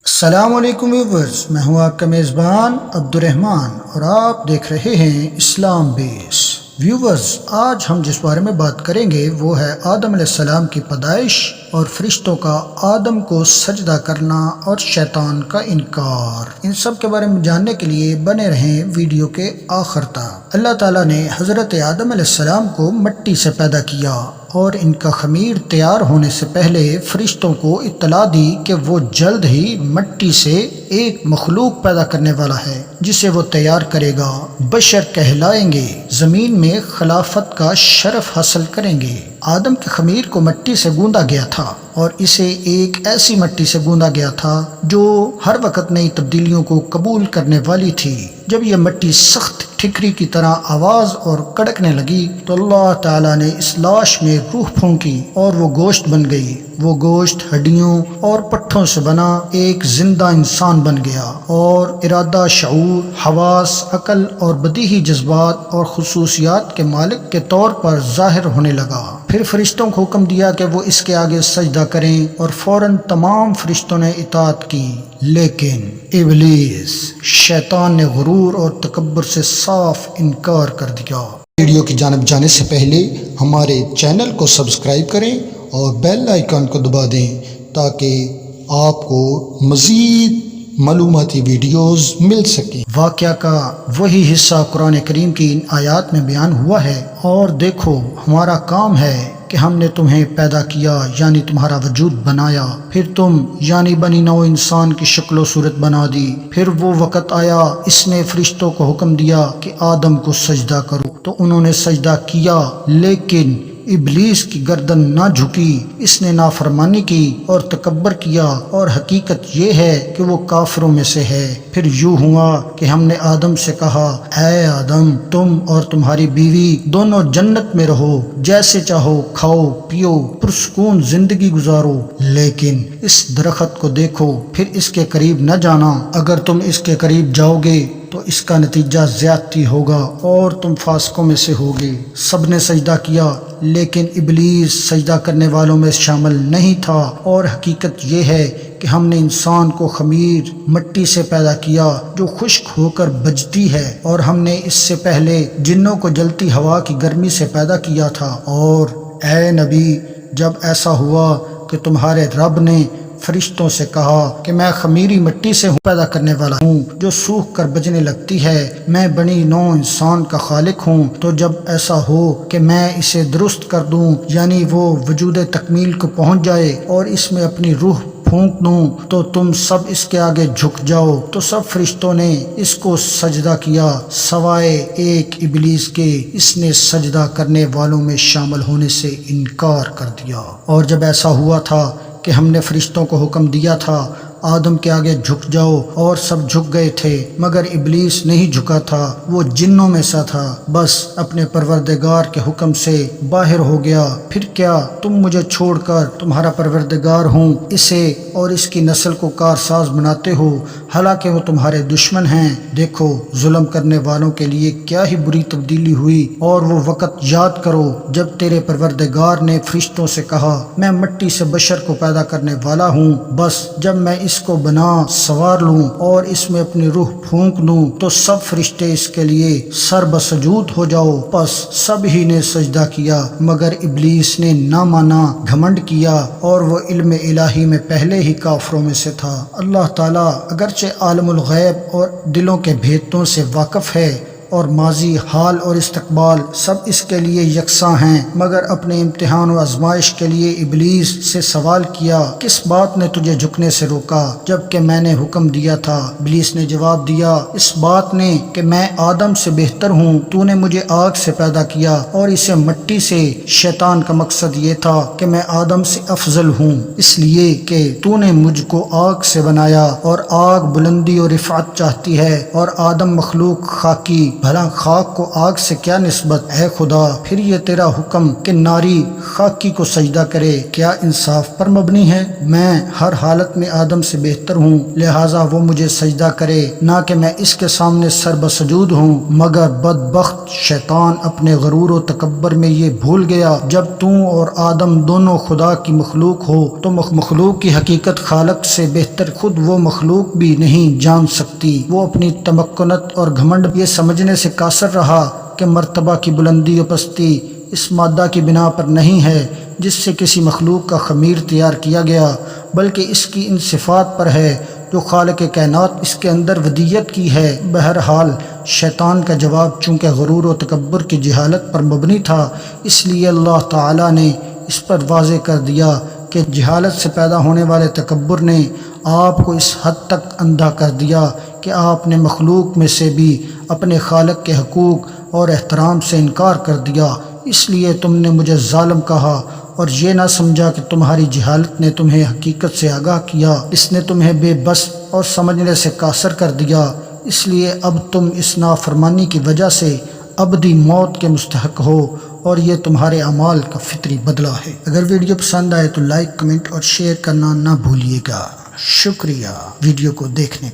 السلام علیکم ویورز، میں ہوں آپ کا میزبان عبدالرحمن اور آپ دیکھ رہے ہیں اسلام بیس۔ ویورز، آج ہم جس بارے میں بات کریں گے وہ ہے آدم علیہ السلام کی پیدائش اور فرشتوں کا آدم کو سجدہ کرنا اور شیطان کا انکار۔ ان سب کے بارے میں جاننے کے لیے بنے رہیں ویڈیو کے آخر تک۔ اللہ تعالیٰ نے حضرت آدم علیہ السلام کو مٹی سے پیدا کیا اور ان کا خمیر تیار ہونے سے پہلے فرشتوں کو اطلاع دی کہ وہ جلد ہی مٹی سے ایک مخلوق پیدا کرنے والا ہے جسے وہ تیار کرے گا، بشر کہلائیں گے، زمین میں خلافت کا شرف حاصل کریں گے۔ آدم کے خمیر کو مٹی سے گوندا گیا تھا اور اسے ایک ایسی مٹی سے گوندا گیا تھا جو ہر وقت نئی تبدیلیوں کو قبول کرنے والی تھی۔ جب یہ مٹی سخت ٹھکری کی طرح آواز اور کڑکنے لگی تو اللہ تعالیٰ نے اس لاش میں روح پھونکی اور وہ گوشت بن گئی۔ وہ گوشت ہڈیوں اور پٹھوں سے بنا ایک زندہ انسان بن گیا اور ارادہ، شعور، حواس، عقل اور بدیہی جذبات اور خصوصیات کے مالک کے طور پر ظاہر ہونے لگا۔ پھر فرشتوں کو حکم دیا کہ وہ اس کے آگے سجدہ کریں اور فوراً تمام فرشتوں نے اطاعت کی، لیکن ابلیس شیطان نے غرور اور تکبر سے صاف انکار کر دیا۔ ویڈیو کی جانب جانے سے پہلے ہمارے چینل کو سبسکرائب کریں اور بیل آئیکن کو دبا دیں تاکہ آپ کو مزید معلوماتی ویڈیوز مل سکیں۔ واقعہ کا وہی حصہ قرآن کریم کی ان آیات میں بیان ہوا ہے۔ اور دیکھو، ہمارا کام ہے کہ ہم نے تمہیں پیدا کیا یعنی تمہارا وجود بنایا، پھر تم یعنی بنی نوع انسان کی شکل و صورت بنا دی۔ پھر وہ وقت آیا، اس نے فرشتوں کو حکم دیا کہ آدم کو سجدہ کرو، تو انہوں نے سجدہ کیا، لیکن ابلیس کی گردن نہ جھکی، اس نے نافرمانی کی اور تکبر کیا، اور حقیقت یہ ہے کہ وہ کافروں میں سے ہے۔ پھر یوں ہوا کہ ہم نے آدم سے کہا، اے آدم، تم اور تمہاری بیوی دونوں جنت میں رہو، جیسے چاہو کھاؤ پیو، پرسکون زندگی گزارو، لیکن اس درخت کو دیکھو، پھر اس کے قریب نہ جانا، اگر تم اس کے قریب جاؤ گے تو اس کا نتیجہ زیادتی ہوگا اور تم فاسقوں میں سے ہوگے۔ سب نے سجدہ کیا لیکن ابلیس سجدہ کرنے والوں میں شامل نہیں تھا، اور حقیقت یہ ہے کہ ہم نے انسان کو خمیر مٹی سے پیدا کیا جو خشک ہو کر بجتی ہے، اور ہم نے اس سے پہلے جنوں کو جلتی ہوا کی گرمی سے پیدا کیا تھا۔ اور اے نبی، جب ایسا ہوا کہ تمہارے رب نے فرشتوں سے کہا کہ میں خمیری مٹی سے پیدا کرنے والا ہوں جو سوکھ کر بجنے لگتی ہے، میں بنی نوع انسان کا خالق ہوں، تو جب ایسا ہو کہ میں اسے درست کر دوں یعنی وہ وجود تکمیل کو پہنچ جائے اور اس میں اپنی روح پھونک دوں تو تم سب اس کے آگے جھک جاؤ۔ تو سب فرشتوں نے اس کو سجدہ کیا سوائے ایک ابلیس کے، اس نے سجدہ کرنے والوں میں شامل ہونے سے انکار کر دیا۔ اور جب ایسا ہوا تھا کہ ہم نے فرشتوں کو حکم دیا تھا آدم کے آگے جھک جاؤ، اور سب جھک گئے تھے مگر ابلیس نہیں جھکا تھا، وہ جنوں میں سا تھا، بس اپنے پروردگار کے حکم سے باہر ہو گیا۔ پھر کیا تم مجھے چھوڑ کر تمہارا پروردگار ہوں اسے اور اس کی نسل کو کارساز بناتے ہو، حالانکہ وہ تمہارے دشمن ہیں۔ دیکھو، ظلم کرنے والوں کے لیے کیا ہی بری تبدیلی ہوئی۔ اور وہ وقت یاد کرو جب تیرے پروردگار نے فرشتوں سے کہا، میں مٹی سے بشر کو پیدا کرنے والا ہوں، بس جب میں اس کو بنا سوار لوں اور اس میں اپنی روح پھونک دوں تو سب فرشتے اس کے لیے سر بسجود ہو جاؤ۔ پس سب ہی نے سجدہ کیا مگر ابلیس نے نہ مانا، گھمنڈ کیا، اور وہ علم الہی میں پہلے ہی کافروں میں سے تھا۔ اللہ تعالیٰ اگرچہ عالم الغیب اور دلوں کے بھیتوں سے واقف ہے اور ماضی، حال اور استقبال سب اس کے لیے یکساں ہیں، مگر اپنے امتحان و آزمائش کے لیے ابلیس سے سوال کیا، کس بات نے تجھے جھکنے سے روکا جبکہ میں نے حکم دیا تھا؟ ابلیس نے جواب دیا، اس بات نے کہ میں آدم سے بہتر ہوں، تو نے مجھے آگ سے پیدا کیا اور اسے مٹی سے۔ شیطان کا مقصد یہ تھا کہ میں آدم سے افضل ہوں، اس لیے کہ تو نے مجھ کو آگ سے بنایا، اور آگ بلندی اور رفعت چاہتی ہے اور آدم مخلوق خاکی بھلا خاک کو آگ سے کیا نسبت، اے خدا پھر یہ تیرا حکم کہ ناری خاکی کو سجدہ کرے کیا انصاف پر مبنی ہے؟ میں ہر حالت میں آدم سے بہتر ہوں، لہٰذا وہ مجھے سجدہ کرے، نہ کہ میں اس کے سامنے سر بسجود ہوں۔ مگر بدبخت شیطان اپنے غرور و تکبر میں یہ بھول گیا جب تو اور آدم دونوں خدا کی مخلوق ہو تو مخلوق کی حقیقت خالق سے بہتر خود وہ مخلوق بھی نہیں جان سکتی۔ وہ اپنی تمکنت اور گھمنڈ یہ سمجھنے سے قاصر رہا کہ مرتبہ کی بلندی و پستی اس مادہ کی بنا پر نہیں ہے جس سے کسی مخلوق کا خمیر تیار کیا گیا، بلکہ اس کی ان صفات پر ہے جو خالق کائنات اس کے اندر ودیت کی ہے۔ بہرحال شیطان کا جواب چونکہ غرور و تکبر کی جہالت پر مبنی تھا، اس لیے اللہ تعالیٰ نے اس پر واضح کر دیا کہ جہالت سے پیدا ہونے والے تکبر نے آپ کو اس حد تک اندھا کر دیا کہ آپ نے مخلوق میں سے بھی اپنے خالق کے حقوق اور احترام سے انکار کر دیا۔ اس لیے تم نے مجھے ظالم کہا اور یہ نہ سمجھا کہ تمہاری جہالت نے تمہیں حقیقت سے آگاہ کیا، اس نے تمہیں بے بس اور سمجھنے سے قاصر کر دیا، اس لیے اب تم اس نافرمانی کی وجہ سے ابدی موت کے مستحق ہو اور یہ تمہارے اعمال کا فطری بدلہ ہے۔ اگر ویڈیو پسند آئے تو لائک، کمنٹ اور شیئر کرنا نہ بھولیے گا۔ شکریہ ویڈیو کو دیکھنے کا۔